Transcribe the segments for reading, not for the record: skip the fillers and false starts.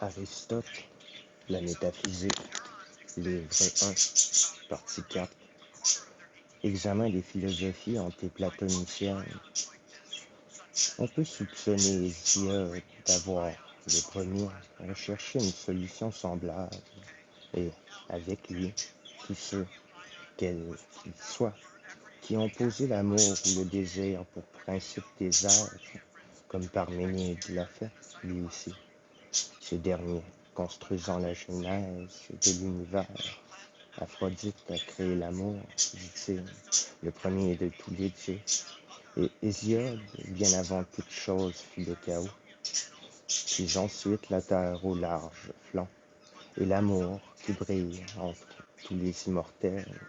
Aristote, la métaphysique, livre 1, partie 4. Examen des philosophies antéplatoniciennes. On peut soupçonner Hésiode d'avoir, le premier, recherché une solution semblable, et, avec lui, tous ceux, quels qu'ils soient, qui ont posé l'amour ou le désir pour principe des êtres, comme Parménide l'a fait, lui aussi. Ce dernier, construisant la genèse de l'univers, Aphrodite a créé l'amour, dit-il, le premier de tous les dieux, et Hésiode, bien avant toute chose, fit le chaos, puis ensuite la terre au large flanc, et l'amour qui brille entre tous les immortels.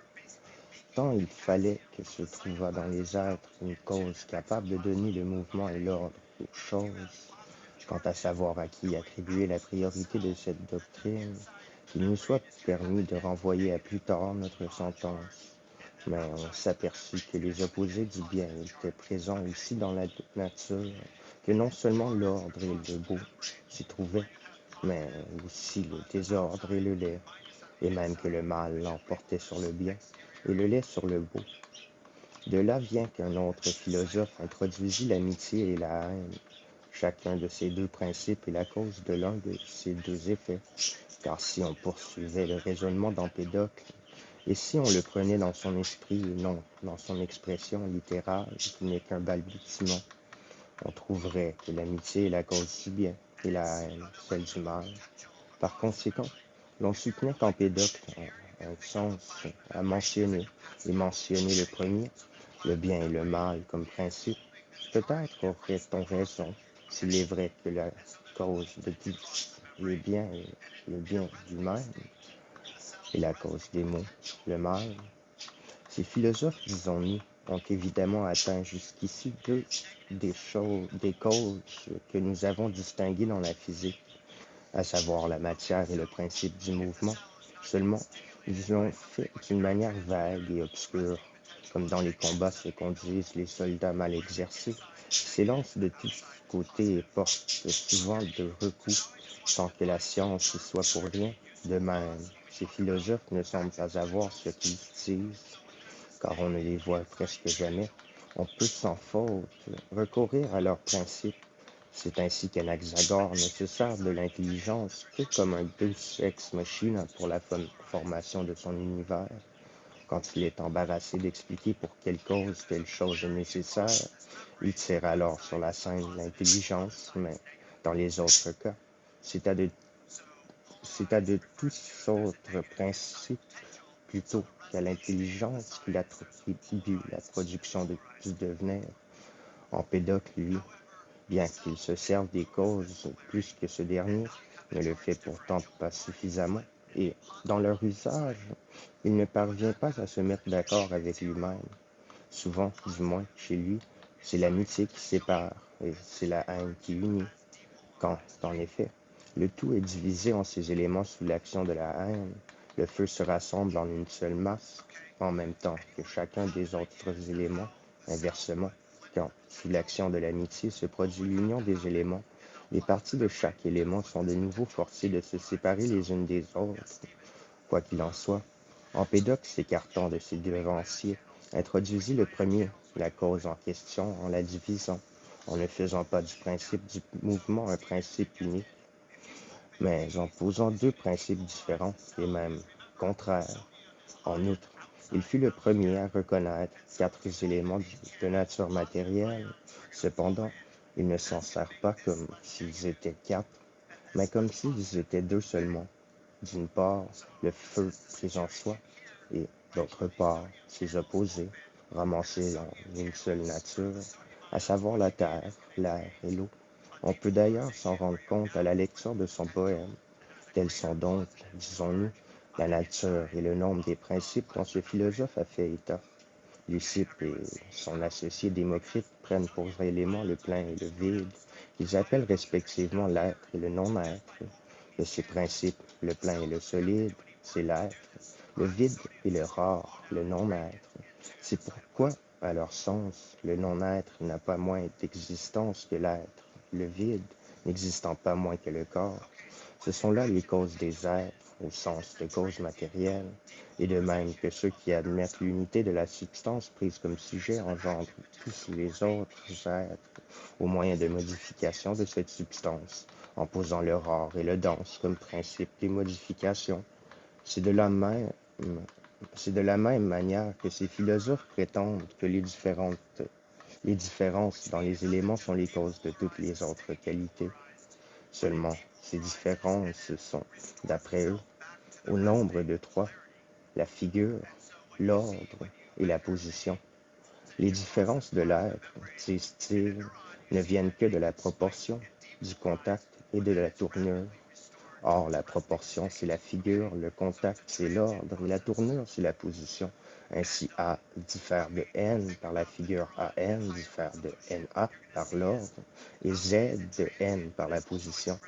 Tant il fallait que se trouvât dans les êtres une cause capable de donner le mouvement et l'ordre aux choses. Quant à savoir à qui attribuer la priorité de cette doctrine, qu'il nous soit permis de renvoyer à plus tard notre sentence. Mais on s'aperçut que les opposés du bien étaient présents aussi dans la nature, que non seulement l'ordre et le beau s'y trouvaient, mais aussi le désordre et le laid, et même que le mal l'emportait sur le bien, et le laid sur le beau. De là vient qu'un autre philosophe introduisit l'amitié et la haine. Chacun de ces deux principes est la cause de l'un de ces deux effets, car si on poursuivait le raisonnement d'Empédocle, et si on le prenait dans son esprit et non dans son expression littérale, qui n'est qu'un balbutiement, on trouverait que l'amitié est la cause du bien et la haine celle du mal. Par conséquent, l'on soutenait qu'Empédocle, en un sens, a mentionné le premier, le bien et le mal comme principe. Peut-être aurait-on raison s'il est vrai que la cause de tous les biens est le bien du même, et la cause des maux, le mal. Ces philosophes, disons-nous, ont évidemment atteint jusqu'ici deux des causes que nous avons distinguées dans la physique, à savoir la matière et le principe du mouvement. Seulement, ils l'ont fait d'une manière vague et obscure, comme dans les combats se conduisent les soldats mal exercés, qui s'élancent de tous côtés et portent souvent de recoups, sans que la science y soit pour rien. De même, ces philosophes ne semblent pas avoir ce qu'ils disent, car on ne les voit presque jamais. On peut sans faute recourir à leurs principes. C'est ainsi qu'Anaxagore ne se sert de l'intelligence que comme un deus ex machina pour la formation de son univers. Quand il est embarrassé d'expliquer pour quelle cause telle chose est nécessaire, il tire alors sur la scène l'intelligence, mais dans les autres cas, c'est à de tous autres principes plutôt qu'à l'intelligence qu'il attribue la production du devenir. Empédocle, lui, bien qu'il se serve des causes plus que ce dernier, ne le fait pourtant pas suffisamment, et, dans leur usage, il ne parvient pas à se mettre d'accord avec lui-même. Souvent, du moins chez lui, c'est l'amitié qui sépare, et c'est la haine qui unit. Quand, en effet, le tout est divisé en ses éléments sous l'action de la haine, le feu se rassemble en une seule masse, en même temps que chacun des autres éléments, inversement. Quand, sous l'action de l'amitié, se produit l'union des éléments, les parties de chaque élément sont de nouveau forcées de se séparer les unes des autres. Quoi qu'il en soit, Empédocle, s'écartant de ses devanciers, introduisit le premier, la cause en question, en la divisant, en ne faisant pas du principe du mouvement un principe unique, mais en posant deux principes différents et même contraires. En outre, il fut le premier à reconnaître quatre éléments de nature matérielle. Cependant, il ne s'en sert pas comme s'ils étaient quatre, mais comme s'ils étaient deux seulement. D'une part, le feu pris en soi, et d'autre part, ses opposés, ramassés en une seule nature, à savoir la terre, l'air et l'eau. On peut d'ailleurs s'en rendre compte à la lecture de son poème. Tels sont donc, disons-nous, la nature et le nombre des principes dont ce philosophe a fait état. Leucippe et son associé Démocrite prennent pour éléments le plein et le vide, qu'ils appellent respectivement l'être et le non-être. De ces principes, le plein et le solide, c'est l'être, le vide et le rare, le non-être. C'est pourquoi, à leur sens, le non-être n'a pas moins d'existence que l'être, le vide n'existant pas moins que le corps. Ce sont là les causes des êtres, au sens de cause matérielle, et de même que ceux qui admettent l'unité de la substance prise comme sujet engendrent tous les autres êtres au moyen de modifications de cette substance, en posant le rare et le dense comme principe des modifications. C'est de la même, c'est de la même manière que ces philosophes prétendent que les différences dans les éléments sont les causes de toutes les autres qualités. Seulement, ces différences sont, d'après eux, au nombre de trois: la figure, l'ordre et la position. Les différences de l'être, disent-ils, ne viennent que de la proportion, du contact et de la tournure. Or, la proportion, c'est la figure, le contact, c'est l'ordre, et la tournure, c'est la position. Ainsi, A diffère de N par la figure AN, diffère de NA par l'ordre, et Z de N par la position.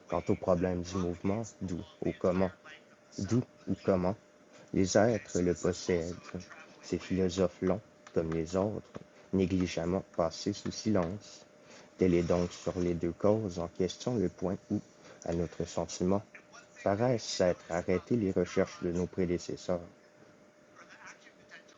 Quant au problème du mouvement, d'où ou comment, les êtres le possèdent. Ces philosophes l'ont, comme les autres, négligemment passé sous silence. Tel est donc sur les deux causes en question le point où, à notre sentiment, paraissent s'être arrêtées les recherches de nos prédécesseurs.